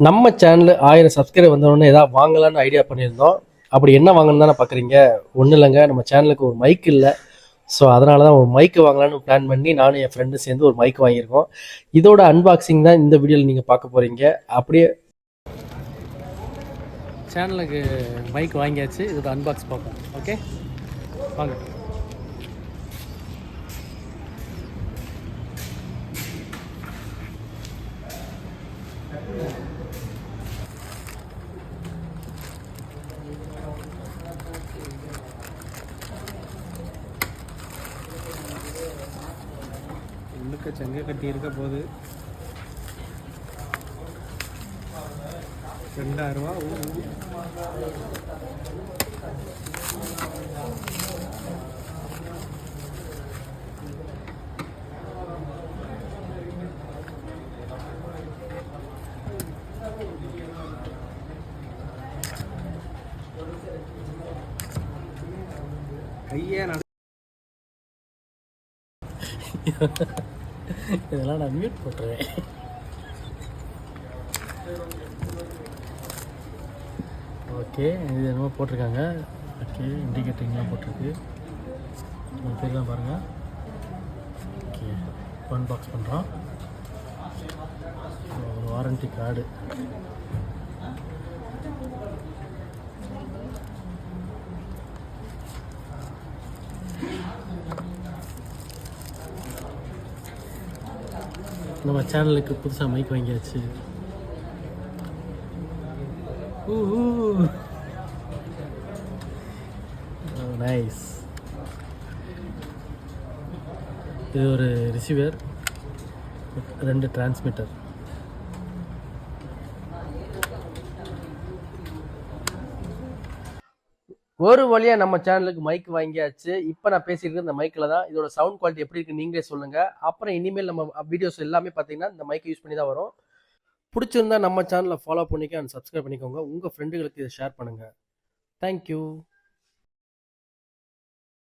நம்ம channel 1000 subscriber வந்தோடனே ஏதாவது வாங்கலான்னு ஐடியா பண்ணியிருந்தோம். அப்படி என்ன வாங்கணும்னு தானே பார்க்குறீங்க? ஒன்றும் இல்லைங்க, நம்ம சேனலுக்கு ஒரு மைக் இல்லை. ஸோ அதனால தான் ஒரு மைக்கு வாங்கலான்னு பிளான் பண்ணி நானும் என் ஃப்ரெண்டு சேர்ந்து ஒரு மைக் வாங்கியிருக்கோம். இதோட அன்பாக்சிங் தான் இந்த வீடியோவில் நீங்கள் பார்க்க போகிறீங்க. அப்படியே சேனலுக்கு மைக் வாங்கியாச்சு, இதோட அன்பாக்ஸ் பார்ப்போம். ஓகே வாங்க. உள்ளுக்க சங்க கட்டி இருக்க போது 2000 ரூபா. கையே இதெல்லாம் நான் மியூட் போட்டுருவேன். ஓகே, இது என்னமோ போட்டிருக்காங்க. ஓகே, இண்டிகேட்டரிங்லாம் போட்டிருக்கு. உங்கள் பேர் தான் பாருங்கள். ஓகே, அன்பாக்ஸ் பண்ணுறோம். ஒரு வாரண்டி கார்டு. நம்ம சேனலுக்கு புதுசாக மைக் வாங்கியாச்சு. நைஸ். இது ஒரு ரிசீவர், 2 டிரான்ஸ்மிட்டர். ஒரு வழியாக நம்ம சேனலுக்கு மைக் வாங்கியாச்சு. இப்போ நான் பேசியிருக்க இந்த மைக்கில் தான். இதோட சவுண்ட் குவாலிட்டி எப்படி இருக்குன்னு நீங்களே சொல்லுங்கள். அப்புறம் இனிமேல் நம்ம வீடியோஸ் எல்லாமே பார்த்தீங்கன்னா இந்த மைக்கை யூஸ் பண்ணி தான் வரும். பிடிச்சிருந்தா நம்ம சேனலை ஃபாலோ பண்ணிக்க அண்ட் சப்ஸ்கிரைப் பண்ணிக்கோங்க. உங்கள் ஃப்ரெண்டுகளுக்கு இதை ஷேர் பண்ணுங்கள். தேங்க்யூ.